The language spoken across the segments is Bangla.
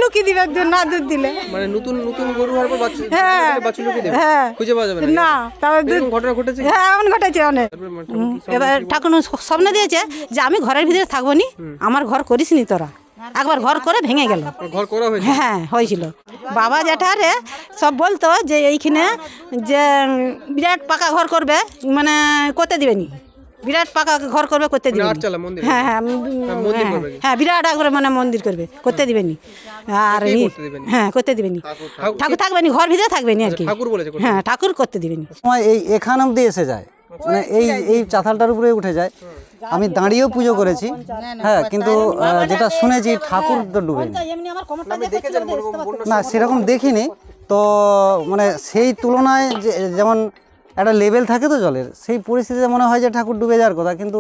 লুকিয়ে দিবে একদিন না দুধ দিলে। মানে নতুন নতুন গরু হওয়ার পর বাছুর লুকিয়ে দেবে, খুঁজে পাওয়া যাবে না। তারপর ঘটনা ঘটেছে? হ্যাঁ, এমন ঘটেছে অনেক। এবার ঠাকুর স্বপ্ন দিয়েছে যে আমি ঘরের ভিতরে থাকবো নি, আমার ঘর করিস নি তোরা। একবার ঘর করে ভেঙে গেল। ঘর করা হয়েছে? হ্যাঁ হয়েছিল। বাবা জ্যাঠারে সব বলতো যে এইখানে যে বিরাট পাকা ঘর করবে, মানে করতে দিবেনি, বিরাট পাকা ঘর করবে, করতে দিবে। হ্যাঁ হ্যাঁ হ্যাঁ, বিরাট একবারে মানে মন্দির করবে, করতে দিবেনি। আর হ্যাঁ, করতে দিবেনি, ঠাকুর থাকবেনি, ঘর ভিতরে থাকবেনি আর কি। হ্যাঁ, ঠাকুর করতে দিবেনি। এই এখান অব্দি এসে যায়, মানে এই চাতালটার উপরে উঠে যায়। আমি দাঁড়িয়েও পুজো করেছি, হ্যাঁ, কিন্তু যেটা শুনেছি ঠাকুর তো ডুবেনি। না, সেরকম দেখিনি তো। মানে সেই তুলনায় যেমন একটা লেভেল থাকে তো জলের, সেই পরিস্থিতিতে মনে হয় যে ঠাকুর ডুবে যাওয়ার কথা, কিন্তু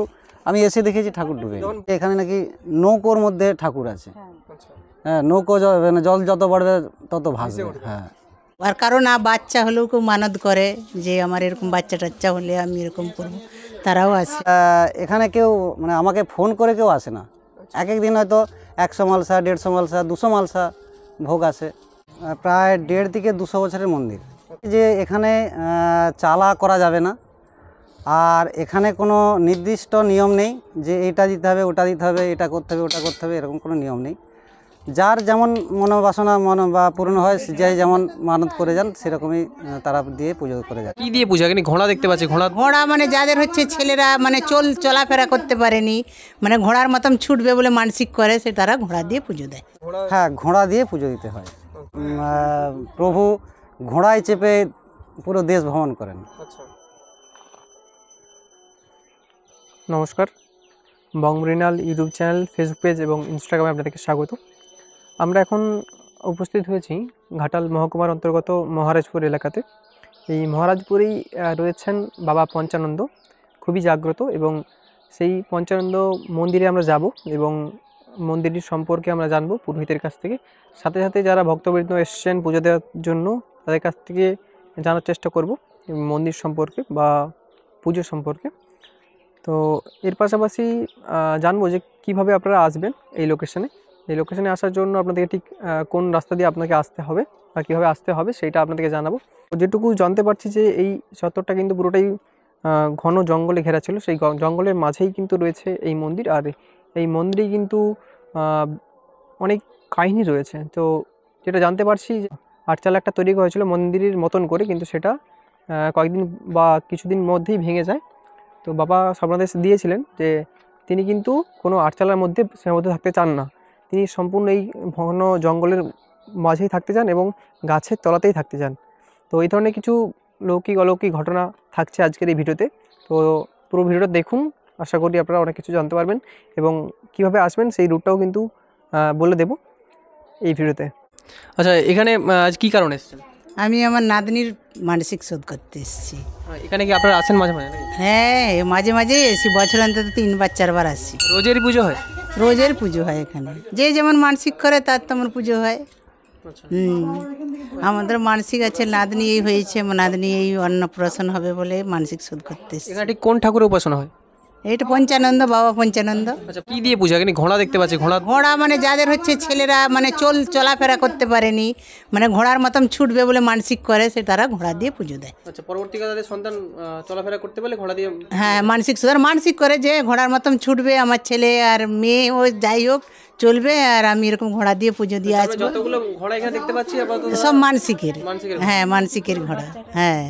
আমি এসে দেখেছি ঠাকুর ডুবে। এখানে নাকি নৌকোর মধ্যে ঠাকুর আছে। হ্যাঁ, নৌকো মানে জল যত বাড়বে তত ভাসবে। হ্যাঁ, আর কারণ বাচ্চা হলেও কেউ মানত করে যে আমার এরকম বাচ্চা টাচ্চা হলে আমি এরকম করবো, তারাও আসে। এখানে কেউ মানে আমাকে ফোন করে কেউ আসে না। এক এক দিন হয়তো 100 মালসা, 150 মালসা, 200 মালসা ভোগ আসে। প্রায় 1.5 থেকে 200 বছরের মন্দির। যে এখানে চালা করা যাবে না, আর এখানে কোনো নির্দিষ্ট নিয়ম নেই যে এটা দিতে হবে, ওটা দিতে হবে, এটা করতে হবে, ওটা করতে হবে, এরকম কোনো নিয়ম নেই। যার যেমন মনোবাসনা বা পূর্ণ হয়, যে যেমন মানত করে যান সেরকমই তারা দিয়ে পুজো করে যান। কি দিয়ে পূজা? ঘোড়া দেখতে পাচ্ছি। ঘোড়া মানে যাদের হচ্ছে ছেলেরা মানে চলাফেরা করতে পারেনি, মানে ঘোড়ার মতন ছুটবে বলে মানসিক করে, সে তারা ঘোড়া দিয়ে পুজো দেয়। হ্যাঁ, ঘোড়া দিয়ে পুজো দিতে হয়। প্রভু ঘোড়ায় চেপে পুরো দেশ ভ্রমণ করেন। নমস্কার, বংমৃণাল ইউটিউব চ্যানেল, ফেসবুক পেজ এবং ইনস্টাগ্রামে আপনাদেরকে স্বাগত। আমরা এখন উপস্থিত হয়েছি ঘাটাল মহকুমার অন্তর্গত মহারাজপুর এলাকাতে। এই মহারাজপুরেই রয়েছেন বাবা পঞ্চানন্দ, খুবই জাগ্রত, এবং সেই পঞ্চানন্দ মন্দিরে আমরা যাব এবং মন্দিরটির সম্পর্কে আমরা জানবো পুরোহিতের কাছ থেকে। সাথে সাথে যারা ভক্তবৃন্দ এসছেন পুজো দেওয়ার জন্য, তাদের কাছ থেকে জানার চেষ্টা করব মন্দির সম্পর্কে বা পুজো সম্পর্কে। তো এর পাশাপাশি জানবো যে কীভাবে আপনারা আসবেন এই লোকেশনে। এই লোকেশনে আসার জন্য আপনাদেরকে ঠিক কোন রাস্তা দিয়ে আপনাকে আসতে হবে বা কীভাবে আসতে হবে সেটা আপনাদেরকে জানাবো। যেটুকু জানতে পারছি যে এই চত্বরটা কিন্তু পুরোটাই ঘন জঙ্গলে ঘেরা ছিল। সেই জঙ্গলের মাঝেই কিন্তু রয়েছে এই মন্দির, আর এই মন্দিরে কিন্তু অনেক কাহিনী রয়েছে। তো যেটা জানতে পারছি যে আটচালা একটা তৈরি করা হয়েছিল মন্দিরের মতন করে, কিন্তু সেটা কয়েকদিন বা কিছুদিন মধ্যেই ভেঙে যায়। তো বাবা স্বপ্নাদেশ দিয়েছিলেন যে তিনি কিন্তু কোনো আটচালার মধ্যে সীমাবদ্ধ থাকতে চান না, তিনি সম্পূর্ণ এই ঘন জঙ্গলের মাঝেই থাকতে চান এবং গাছের তলাতেই থাকতে চান। তো এই ধরনের কিছু লৌকিক অলৌকিক ঘটনা থাকছে আজকের এই ভিডিওতে। তো পুরো ভিডিওটা দেখুন, আশা করি আপনারা অনেক কিছু জানতে পারবেন এবং কীভাবে আসবেন সেই রুটটাও কিন্তু বলে দেব এই ভিডিওতে। আচ্ছা, এখানে আজ কী কারণে এসেছেন? আমি আমার নাতনির মানসিক শোধ করতে এসেছি। এখানে কি আপনারা আসেন মাঝে মাঝে? হ্যাঁ, মাঝে মাঝে এসি, বছর অন্তত 3-4 আসি। রোজেরই পুজো হয়? রোজের পুজো হয় এখানে, যে যেমন মানসিক করে তার তেমন পুজো হয়। আমাদের মানসিক আছে, নাতনি এই হয়েছে, নাতনি এই অন্নপ্রাশন হবে বলে মানসিক শোধ করতে এসেছি। এখানে ঠিক কোন ঠাকুরের উপাসনা হয়? এইটা পঞ্চানন্দ, বাবা পঞ্চানন্দ। আচ্ছা, কি দিয়ে পূজা? ঘোড়া দেখতে পাচ্ছি। ঘোড়া মানে যাদের হচ্ছে ছেলেরা মানে চলাফেরা করতে পারেনি, মানে ঘোড়ার মতন ছুটবে বলে মানসিক করে, সে তারা ঘোড়া দিয়ে পুজো দেয়। আচ্ছা, পরবর্তীকালে তাদের সন্তান চলাফেরা করতে পারলে ঘোড়া দিয়ে? হ্যাঁ, মানসিক করে যে ঘোড়ার মতন ছুটবে, আমার ছেলে আর মেয়ে ও যাই হোক চলবে, আর আমি এরকম ঘোড়া দিয়ে পুজো দিয়ে আসবো। যতগুলো ঘোড়া এখানে দেখতে পাচ্ছি সব মানসিকের। হ্যাঁ, মানসিকের ঘোড়া। হ্যাঁ,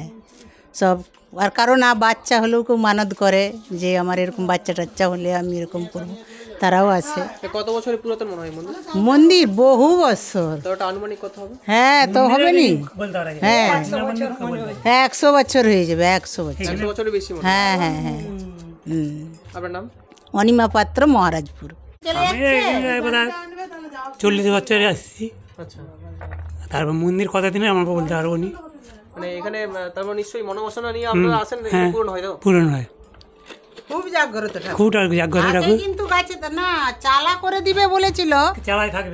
সব। আর কারণ বাচ্চা হলেও কেউ মানত করে যে আমার এরকম বাচ্চা টাচ্চা হলে আমি এরকম করবো, তারাও আসে। কত বছরের পুরাতন মনে হয় মন্দির? বহু বছর। আনুমানিক কত হবে? হ্যাঁ, তো হবে নি। হ্যাঁ, 100 বছর হয়ে যাবে। 100 বছর। 100 বছরের বেশি। হ্যাঁ হ্যাঁ হ্যাঁ। আপনার নাম? অনিমা পাত্র, মহারাজপুর। 40 বছরে আসছি। আচ্ছা, তারপর মন্দির কথা দিনে আমার বলতে পারবো নি। মানে এখানে তারপর নিশ্চয়ই মনোবাসনা নিয়ে আপনারা আসেন, পূরণ হয়? তো পূরণ হয়, খুব জাগ্রত, খুব জাগ্রত ঠাকুর। কিন্তু গাছে না চালা করে দিবে বলেছিল,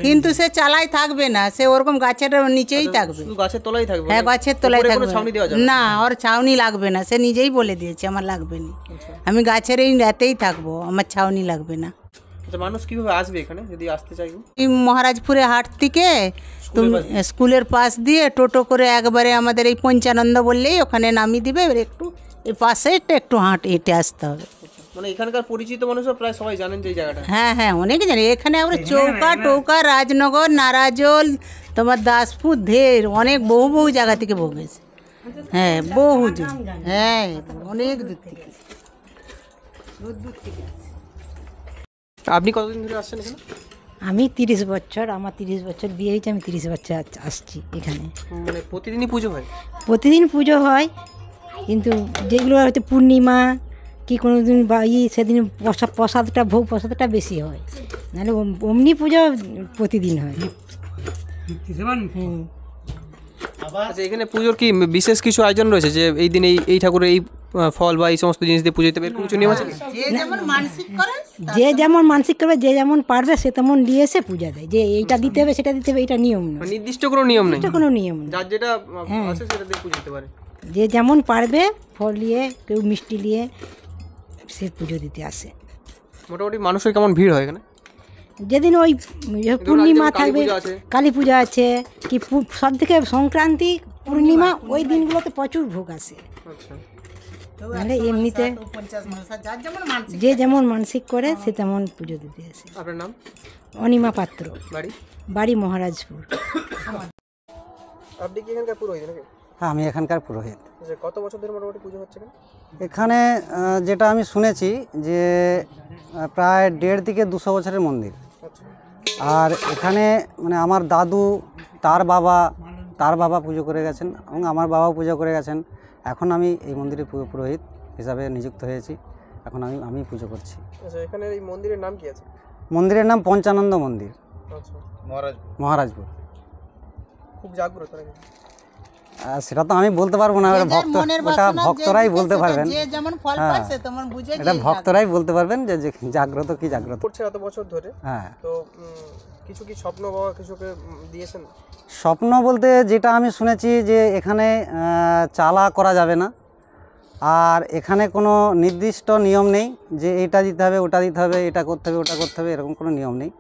কিন্তু সে চালাই থাকবে না, সে ওরকম গাছের নিচেই থাকবে। গাছের তলায় থাকবে? হ্যাঁ, গাছের তলায় থাকবে। না, ওর ছাউনি লাগবে না, সে নিজেই বলে দিয়েছে আমার লাগবে না, আমি গাছের এই রাতেই থাকবো, আমার ছাউনি লাগবে না। আচ্ছা, মানুষ কিভাবে আসবে এখানে যদি আসতে চাই? এই মহারাজপুরে হাট থেকে তুমি স্কুলের পাশ দিয়ে টোটো করে একবারে আমাদের এই পঞ্চানন্দ বললেই ওখানে নামিয়ে দিবে, এবার একটু এই পাশে একটু হেঁটে আসতে হবে। মানে এখানকার পরিচিত মানুষও প্রায় সবাই জানেন যে এই জায়গাটা। হ্যাঁ হ্যাঁ, অনেকে জানি। এখানে আমরা চৌকা টোকা, রাজনগর, নারাজল, তোমার দাসপুর, ঢের অনেক বহু জায়গা থেকে ভোগ হয়েছে। হ্যাঁ বহু জন, হ্যাঁ অনেক দূর থেকে। আপনি কতদিন ধরে আসছেন এখানে? আমি 30 বছর, আমার 30 বছর বিয়ে হয়েছে, আমি 30 বছর আসছি এখানে। মানে প্রতিদিনই পুজো হয়? প্রতিদিন পুজো হয়, কিন্তু যেগুলো হয়তো পূর্ণিমা কি কোনো দিন বা সেদিন প্রসাদটা ভোগ প্রসাদটা বেশি হয়, নাহলে অমনি পুজো প্রতিদিন হয়। আচ্ছা, এখানে পুজোর কি বিশেষ কিছু আয়োজন রয়েছে যে এই দিন এই ঠাকুরের এই ফল বা এই সমস্ত জিনিস দিয়ে পুজো দিতে হবে, এরকম কিছু নিয়ম আছে? যে যেমন মানসিক করে, যে যেমন মানসিক করবে, যে যেমন পারবে সে তেমন নিয়ে এসে পূজা দেয়, যে এইটা দিতে হবে সেটা দিতে হবে, এটা নিয়ম নয়। নির্দিষ্ট কোনো নিয়ম নেই? এটা কোনো নিয়ম নেই, যার যেটা আছে সেটা দিয়ে পুজো দিতে পারে। যে যেমন পারবে ফল নিয়ে, কেউ মিষ্টি নিয়ে সে পুজো দিতে আসে। মোটামুটি মানুষের কেমন ভিড় হয় এখানে? যেদিন ওই পূর্ণিমা থাকবে, পূজা আছে। কালী পূজা আছে, কি সব থেকে সংক্রান্তি, পূর্ণিমা, ওই দিনগুলোতে প্রচুর ভোগ আসে। আচ্ছা, নাহলে এমনিতে 50 মানুষ, যার যেমন মানসিক। যে যেমন মানসিক করে সে তেমন পুজো দিতে আসে। আপনার নাম? অনিমা পাত্র, বাড়ি? বাড়ি মহারাজপুর। আপনি কি এখানকার পুরোহিত নাকি? হ্যাঁ, আমি এখানকার পুরোহিত। আচ্ছা, কত বছর ধরে মোটামুটি পুজো হচ্ছে এখানে? এখানে যেটা আমি শুনেছি যে প্রায় 1.5 থেকে 200 বছরের মন্দির। আচ্ছা, আর এখানে মানে আমার দাদু, তার বাবা পুজো করে গেছেন এবং আমার বাবাও পুজো করে গেছেন। এখন আমি এই মন্দিরের পুরোহিত হিসাবে নিযুক্ত হয়েছি, এখন আমি পুজো করছি। আচ্ছা, এখানে এই মন্দিরের নাম কি আছে? মন্দিরের নাম পঞ্চানন্দ মন্দির, আচ্ছা, মহারাজপুর। খুব জাগ্রত নাকি? সেটা তো আমি বলতে পারবো না, ওটা ভক্তরাই বলতে পারবেন। যে যেমন ফল পাচ্ছে তেমন বুঝে, এটা ভক্তরাই বলতে পারবেন যে জাগ্রত কি জাগ্রত। করছে এত বছর ধরে। হ্যাঁ, তো কিছু কি স্বপ্ন বাবা কিছুকে দিয়েছেন? স্বপ্ন বলতে যেটা আমি শুনেছি যে এখানে চালা করা যাবে না, আর এখানে কোনো নির্দিষ্ট নিয়ম নেই যে এটা দিতে হবে ওটা দিতে হবে, এটা করতে হবে ওটা করতে হবে, এরকম কোনো নিয়ম নেই।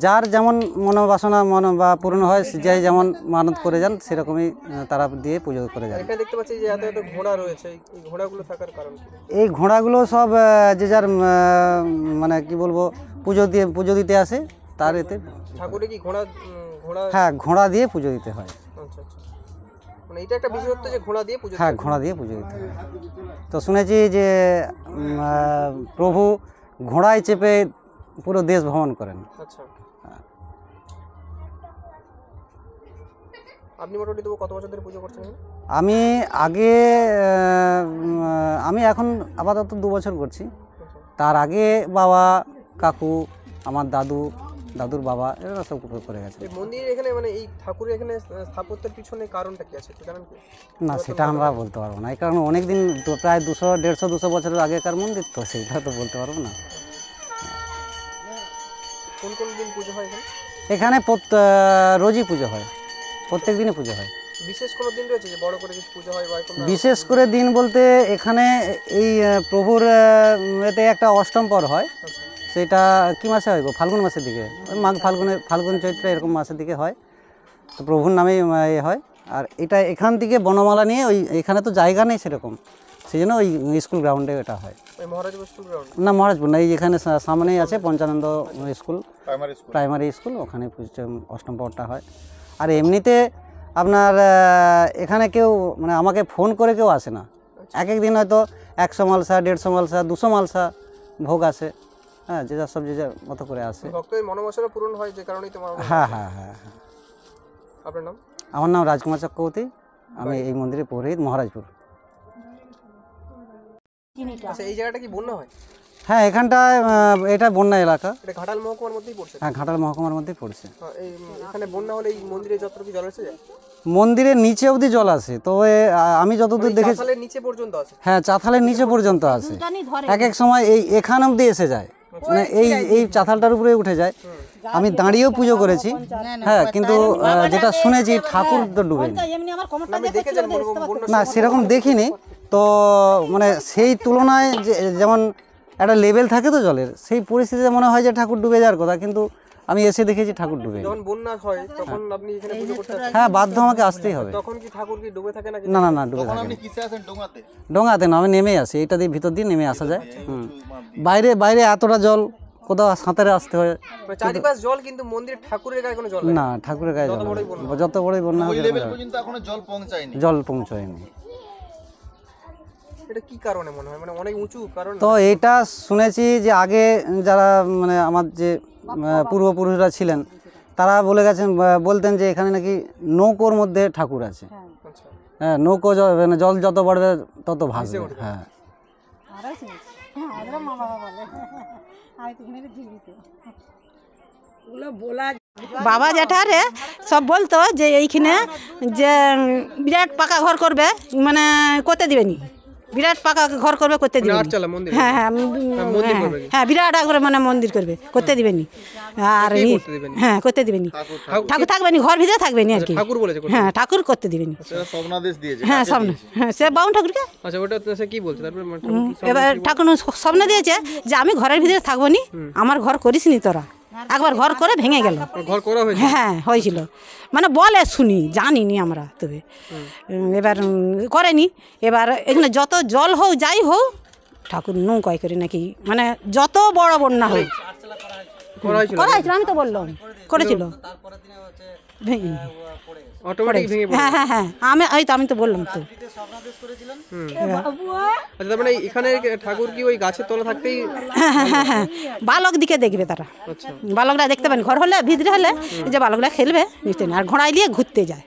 যার যেমন মনোবাসনা বা পূর্ণ হয়, যে যেমন মানত করে যান সেরকমই তারা দিয়ে পুজো করে যান। এখানে দেখতে পাচ্ছি যে এত এত ঘোড়া রয়েছে, এই ঘোড়াগুলো থাকার কারণ কি? এই ঘোড়াগুলো সব যে যার মানে কি বলবো পুজো দিতে আসে, তার এতে ঠাকুরে কি ঘোড়া? হ্যাঁ, ঘোড়া দিয়ে পুজো দিতে হয়। আচ্ছা আচ্ছা, মানে এটা একটা বিশেষত্ব যে ঘোড়া দিয়ে পুজো। হ্যাঁ, ঘোড়া দিয়ে পুজো দিতে হয়। তো শুনেছি যে প্রভু ঘোড়ায় চেপে পুরো দেশ ভ্রমণ করেন। আচ্ছা, আপনি মোটামুটি কত বছর ধরে পুজো করছেন? আমি আগে আমি এখন আপাতত 2 বছর করছি। তার আগে বাবা, কাকু, আমার দাদুর বাবা এরা সব করে গেছে। এই মন্দির এখানে মানে এই ঠাকুরের এখানে স্থাপত্যের পিছনে কারণটা কি আছে জানেন কি? না, সেটা আমরা বলতে পারবো না, এই কারণে অনেক দিন, প্রায় 200 বছরের আগেকার মন্দির, তো সেটা তো বলতে পারবো না। কোন কোন দিন পুজো হয় এখানে? এখানে রোজই পুজো হয়, প্রত্যেক দিনই পুজো হয়। বিশেষ কোনো দিন রয়েছে যে বড় করে কিছু পুজো হয় বা এরকম? বিশেষ করে দিন বলতে এখানে এই প্রভুর এতে একটা অষ্টম পর হয়, সেটা কি মাসে হয় গো? ফাল্গুন মাসের দিকে, ওই মাঘ ফাল্গুন চৈত্র এরকম মাসের দিকে হয়, তো প্রভুর নামেই হয়। আর এটা এখান থেকে বনমালা নিয়ে এখানে তো জায়গা নেই সেরকম, সেই জন্য ওই স্কুল গ্রাউন্ডে এটা হয়। মহারাজপুর স্কুল গ্রাউন্ড না, মহারাজপুর না, এই যেখানে সামনেই আছে পঞ্চানন্দ স্কুল, প্রাইমারি স্কুল, ওখানে অষ্টম পরটা হয়। আর এমনিতে আপনার এখানে কেউ মানে আমাকে ফোন করে কেউ আসে না, এক এক দিন হয়তো 100 মালসা, 150 মালসা, 200 মালসা ভোগ আসে। হ্যাঁ, যে যার সব যে যার মতো করে আসে। ভক্তের মনোবাসনা পূরণ হয় যে কারণেই তোমার। হ্যাঁ হ্যাঁ হ্যাঁ হ্যাঁ। আপনার নাম? আমার নাম রাজকুমার চক্রবর্তী, আমি এই মন্দিরের পুরোহিত, মহারাজপুর। আচ্ছা, এই জায়গাটা কি বন্যা হয়? হ্যাঁ, এখানটায় এটা বন্যা এলাকা। এটা ঘাটাল মহকুমার মধ্যেই পড়ছে? হ্যাঁ, ঘাটাল মহকুমার মধ্যেই পড়ছে। এই এখানে বন্যা হলে এই মন্দিরে যতটুকু জল এসে যায়? মন্দিরের নিচে অবধি জল আসে, তো আমি যতদূর দেখেছি চাতালের নিচে পর্যন্ত আসে। হ্যাঁ, চাতালের নিচে পর্যন্ত আসে, এক এক সময় এখান অবধি এসে যায়, মানে এই চাতালটার উপরে উঠে যায়। আমি দাঁড়িয়েও পুজো করেছি। হ্যাঁ, কিন্তু যেটা শুনেছি ঠাকুর তো ডুবেনি। না, সেরকম দেখিনি তো, মানে সেই তুলনায় যেমন একটা লেভেল থাকে তো জলের, সেই পরিস্থিতিতে মনে হয় যে ঠাকুর ডুবে যাওয়ার কথা, কিন্তু আমি এসে দেখেছি ঠাকুর ডুবে। যখন বন্যা হয় তখন আপনি এখানে পুজো করতে আসেন? হ্যাঁ, বাধ্য আমাকে আসতেই হবে। তখন কি ঠাকুর কি ডুবে থাকে নাকি? না না না, ডুবে থাকে না। ডোঙাতে না, আমি নেমে আসি, এইটা দিয়ে ভিতর দিয়ে নেমে আসা যায়। বাইরে বাইরে এতটা জল, কোথাও সাঁতারে আসতে হয়। চারিপাশ জল, কিন্তু মন্দির ঠাকুরের গায়ে কোনো জল না, ঠাকুরের গায়ে জল নেই। যত বড়ই বন্যা হোক জল পৌঁছায়নি। এটা কি কারণে মনে হয়, মানে অনেক উঁচু কারণ? তো এইটা শুনেছি যে আগে যারা মানে আমার যে পূর্বপুরুষরা ছিলেন তারা বলে গেছেন, বলতেন যে এখানে নাকি নৌকোর মধ্যে ঠাকুর আছে। হ্যাঁ, নৌকো মানে জল যত বাড়বে তত ভাসবে। হ্যাঁ, বাবা জ্যাঠারে সব বলতো যে এইখানে যে বিরাট পাকা ঘর করবে, মানে করতে দিবেনি, বিরাট পাকা ঘর করবে, করতে দিবেনি। হ্যাঁ হ্যাঁ হ্যাঁ, বিরাট করে মানে মন্দির করবে, করতে দিবেনি। আর হ্যাঁ, করতে দিবেনি, ঠাকুর থাকবেনি, ঘর ভিতরে থাকবেনি আর কি। হ্যাঁ, ঠাকুর করতে দিবেনি। হ্যাঁ, স্বপ্ন, হ্যাঁ, সে বাউন ঠাকুরকে। আচ্ছা, ওটা সে কি বলছে তারপর? এবার ঠাকুর স্বপ্ন দিয়েছে যে আমি ঘরের ভিতরে থাকবো নি, আমার ঘর করিস নি তোরা। একবার ঘর করে ভেঙে গেল। ঘর করা হয়েছে? হ্যাঁ, হয়েছিল, মানে বলে শুনি, জানিনি আমরা। তবে এবার করেনি। এবার এখানে যত জল হোক যাই হোক ঠাকুর নৌকায় করে নাকি, মানে যত বড় বন্যা হোক করা হয়েছিল। আমি তো বললাম করেছিল, ভেঙে অটোমেটিক ভেঙে পড়ে। হ্যাঁ হ্যাঁ হ্যাঁ, আমি তো বললাম তো। আচ্ছা, তার মানে এখানে ঠাকুর কি ওই গাছের তলা থাকতেই? হ্যাঁ হ্যাঁ হ্যাঁ, বালক দিকে দেখবে তারা। বালকরা দেখতে পান, ঘর হলে ভিতরে হলে এই যে বালকরা খেলবে বুঝতে না, আর ঘোড়ায় দিয়ে ঘুরতে যায়।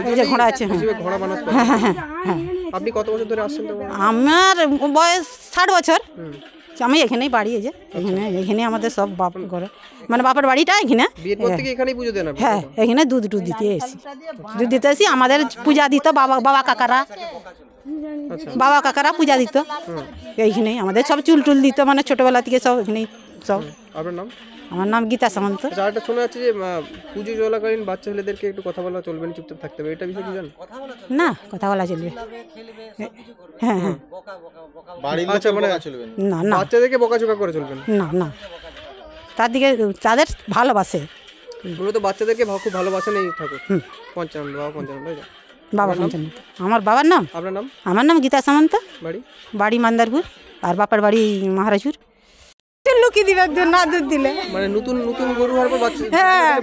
এই যে ঘোড়া আছে, ঘোড়া বানাতে। হ্যাঁ হ্যাঁ হ্যাঁ। আপনি কত বছর ধরে আসছেন? আমার বয়স 60 বছর। আমি এখানেই বাড়ি, এই যে এখানে আমাদের সব বাপ করে, মানে বাপের বাড়িটা এখানে। বিয়ের পর থেকে এখানেই পুজো দেন? হ্যাঁ, এখানে দুধ দিতে এসি, দুধ দিতে এসি। আমাদের পূজা দিত বাবা কাকারা, বাবা কাকারা পূজা দিত এইখানেই। আমাদের সব চুল টুল দিত, মানে ছোটবেলা থেকে সব এখানেই সব। আপনার নাম? আমার নাম গীতা সামন্ত। আরেকটা শোনা যাচ্ছে যে পুজো চলাকালীন বাচ্চা ছেলেদেরকে একটু কথা বলা চলবে না, চুপচাপ থাকতে হবে, এটা বিষয়ে কি জানেন? না, কথা বলা চলবে। হ্যাঁ হ্যাঁ, আচ্ছা, মানে না না, বাচ্চাদেরকে বকাঝকা করে চলবে না না, তার দিকে তাদের ভালোবাসে। মূলত বাচ্চাদেরকে খুব ভালোবাসেন এই ঠাকুর। পঞ্চানন্দ বাবা, পঞ্চানন্দ। বাবা পঞ্চানন্দ। আমার বাবার নাম? আপনার নাম? আমার নাম গীতা সামন্ত। বাড়ি? বাড়ি মান্দারপুর, আর বাপার বাড়ি মহারাজপুর। লুকিয়ে দিবে একজন, না দুধ দিলে। মানে নতুন নতুন গরু হওয়ার পর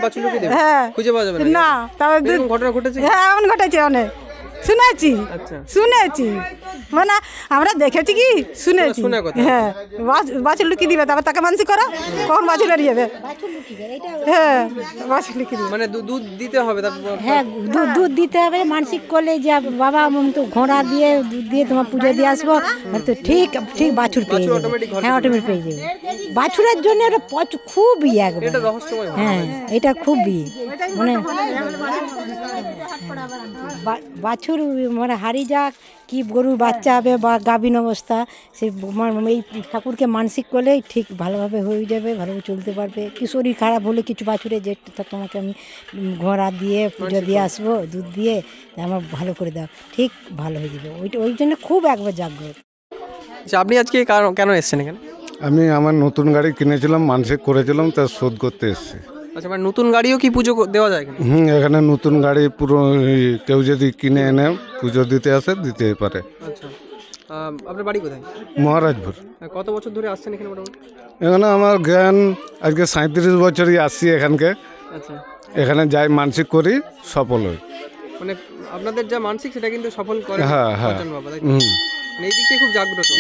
বাচ্চা লুকিয়ে দেবে? হ্যাঁ, খুঁজে পাওয়া যাবে না। তারপর ঘটনা ঘটেছে? হ্যাঁ, এমন ঘটেছে অনেক, শুনেছি। আচ্ছা, শুনেছি, মানে আমরা দেখেছি কি শুনেছি। হ্যাঁ, বাছুর লুকিয়ে দিবে, তারপর তাকে মানসিক করো, কখন বাছুর হারিয়ে যাবে। হ্যাঁ, বাছুর লুকিয়ে দিবে, মানে দুধ দিতে হবে। হ্যাঁ, দুধ দিতে হবে। মানসিক করলে যে বাবা তো ঘোড়া দিয়ে দুধ দিয়ে তোমার পুজো দিয়ে আসবো, তো ঠিক ঠিক বাছুর পেয়ে যাবে। হ্যাঁ, অটোমেটিক পেয়ে যাবে। বাছুরের জন্য এটা খুব একবার। হ্যাঁ, এটা খুব মানে বাছুর মানে হারিয়ে যাক কি গরুর বাচ্চা হবে বা গাভীন অবস্থা, সে এই ঠাকুরকে মানসিক করলেই ঠিক ভালোভাবে হয়ে যাবে, ভালোভাবে চলতে পারবে। কি শরীর খারাপ হলে কিছু বাছুরে যে তোমাকে আমি ঘোড়া দিয়ে পুজো দিয়ে আসবো, দুধ দিয়ে আমার ভালো করে দাও, ঠিক ভালো হয়ে যাবে। ওই জন্য খুব একবার জাগ্রত। আচ্ছা, আপনি আজকে কেন এসেছেন এখানে? আমি আমার নতুন গাড়ি কিনেছিলাম, মানসিক করেছিলাম, তা শোধ করতে এসেছি। আচ্ছা, মানে নতুন গাড়িও কি পুজো দেওয়া যায় এখানে? এখানে নতুন গাড়ি পুরো কেউ যদি কিনে এনে পুজো দিতে আসে, দিতে পারে। আচ্ছা, আপনার বাড়ি কোথায়? মহারাজপুর। কত বছর ধরে আসছেন এখানে মোটামুটি? এখানে আমার জ্ঞান আজকে 37 বছরই আসছি এখানকে। আচ্ছা, এখানে যাই মানসিক করি, সফল হই। মানে আপনাদের যা মানসিক সেটা কিন্তু সফল করে? হ্যাঁ হ্যাঁ, এই দিক থেকে খুব জাগ্রত,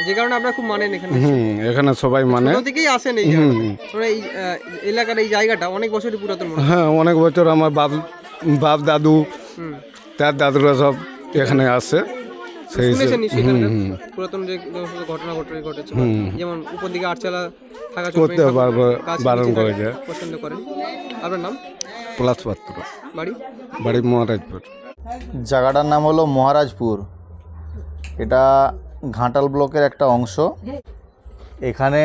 যে কারণে আপনারা খুব মানেন এখানে। এখানে সবাই মানে দিকেই আসেন। এই এলাকার এই জায়গাটা অনেক বছরই পুরাতন। হ্যাঁ, অনেক বছর আমার বাপ দাদু, তার দাদুরা সব এখানে আসে। সেই পুরাতন যে ঘটনা ঘটেছে, যেমন উপর দিকে আটচালা থাকা করতে বারণ করে যায়। পছন্দ করেন। আপনার নাম? পলাশ পাত্র। বাড়ি মহারাজপুর। জায়গাটার নাম হলো মহারাজপুর। এটা ঘাটাল ব্লকের একটা অংশ। এখানে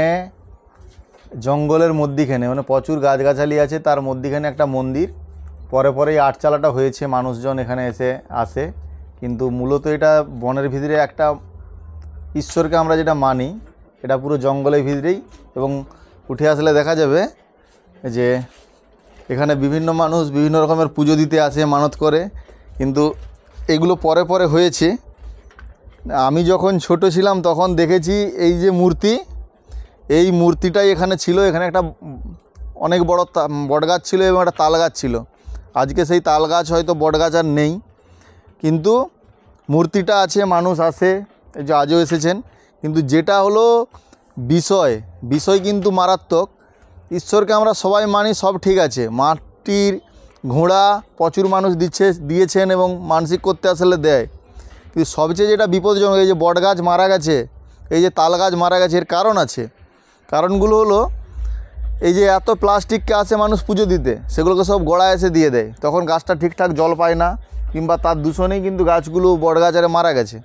জঙ্গলের মধ্যিখানে, মানে প্রচুর গাছগাছালি আছে, তার মধ্যিখানে একটা মন্দির। পরে পরে এই আটচালাটা হয়েছে, মানুষজন এখানে আসে, কিন্তু মূলত এটা বনের ভিতরে একটা ঈশ্বরকে আমরা যেটা মানি, এটা পুরো জঙ্গলের ভিতরেই, এবং উঠে আসলে দেখা যাবে যে এখানে বিভিন্ন মানুষ বিভিন্ন রকমের পুজো দিতে আসে, মানত করে। কিন্তু এগুলো পরে পরে হয়েছে। আমি যখন ছোট ছিলাম তখন দেখেছি এই যে মূর্তি, এই মূর্তিটাই এখানে ছিল। এখানে একটা অনেক বড় বটগাছ ছিল এবং একটা তাল গাছ ছিল। আজকে সেই তাল গাছ হয়তো বটগাছ আর নেই, কিন্তু মূর্তিটা আছে, মানুষ আসে, এই যে আজও এসেছেন। কিন্তু যেটা হলো বিষয় কিন্তু মারাত্মক। ঈশ্বরকে আমরা সবাই মানি, সব ঠিক আছে, মাটির ঘোড়া প্রচুর মানুষ দিয়েছেন এবং মানসিক করতে আসলে দেয়। কিন্তু সবচেয়ে যেটা বিপজ্জনক, এই যে বট গাছ মারা গেছে, এই যে তাল গাছ মারা গেছে, এর কারণ আছে। কারণগুলো হলো এই যে এত প্লাস্টিককে আসে মানুষ পুজো দিতে, সেগুলোকে সব গোড়ায় এসে দিয়ে দেয়, তখন গাছটা ঠিকঠাক জল পায় না, কিংবা তার দূষণেই কিন্তু গাছগুলো বট গাছ আরে মারা গেছে।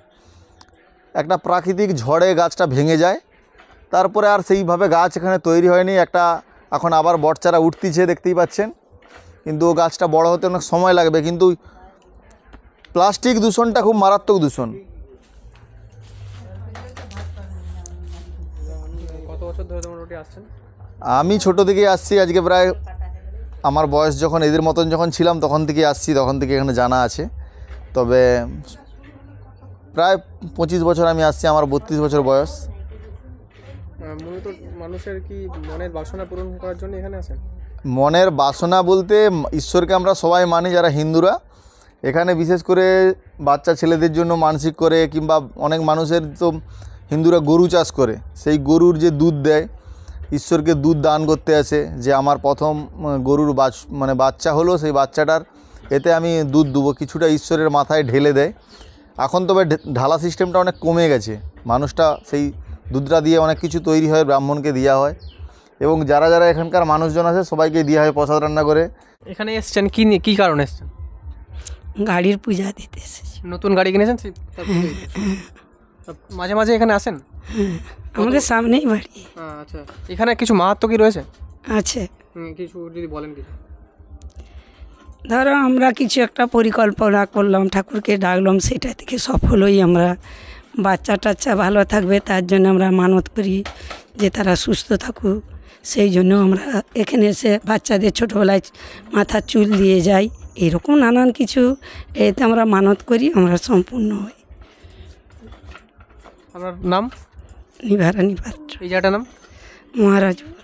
একটা প্রাকৃতিক ঝড়ে গাছটা ভেঙে যায়, তারপরে আর সেইভাবে গাছ এখানে তৈরি হয়নি। এখন আবার বটচারা উঠতিছে, দেখতেই পাচ্ছেন, কিন্তু গাছটা বড় হতে অনেক সময় লাগবে। কিন্তু প্লাস্টিক দূষণটা খুব মারাত্মক দূষণ। কত বছর ধরে মোটামুটি আসছেন? আমি ছোট থেকেই আসছি, আজকে প্রায় আমার বয়স যখন এদের মতন যখন ছিলাম তখন থেকে আসছি, তখন থেকে এখানে জানা আছে। তবে প্রায় 25 বছর আমি আসছি, আমার 32 বছর বয়স। মূলত মানুষের কি মনের বাসনা পূরণ করার জন্য এখানে আসেন? মনের বাসনা বলতে ঈশ্বরকে আমরা সবাই মানি যারা হিন্দুরা। এখানে বিশেষ করে বাচ্চা ছেলেদের জন্য মানসিক করে, কিংবা অনেক মানুষের তো হিন্দুরা গরু চাষ করে, সেই গরুর যে দুধ দেয়, ঈশ্বরকে দুধ দান করতে আসে, যে আমার প্রথম গরুর বাচ্চা হলো, সেই বাচ্চাটার এতে আমি দুধ দেবো, কিছুটা ঈশ্বরের মাথায় ঢেলে দেয়। এখন তবে ঢালা সিস্টেমটা অনেক কমে গেছে, মানুষটা সেই দুধটা দিয়ে অনেক কিছু তৈরি হয়, ব্রাহ্মণকে দেওয়া হয়, এবং যারা যারা এখানকার মানুষজন আছে সবাইকে দেওয়া হয় প্রসাদ রান্না করে। এখানে এসছেন কি কারণে এসছেন? গাড়ির পূজা দিতে এসেছি। নতুন গাড়ি কিনেছেন? মাঝে মাঝে এখানে আসেন? আমাদের সামনেই বাড়ি। আচ্ছা, এখানে কিছু মাহাত্ম্য কি রয়েছে? আছে, কিছু যদি বলেন। কিছু ধরো আমরা কিছু একটা পরিকল্পনা করলাম, ঠাকুরকে ডাকলাম, সেটা থেকে সফল হই আমরা। বাচ্চা টাচ্চা ভালো থাকবে তার জন্য আমরা মানত করি যে তারা সুস্থ থাকুক, সেই জন্য আমরা এখানে এসে বাচ্চাদের ছোটোবেলায় মাথার চুল দিয়ে যাই, এরকম নানান কিছু এতে আমরা মানত করি, আমরা সম্পূর্ণ হই। আপনার নাম? নিবারানী পাত্র। এই জায়গাটার নাম? মহারাজপুর।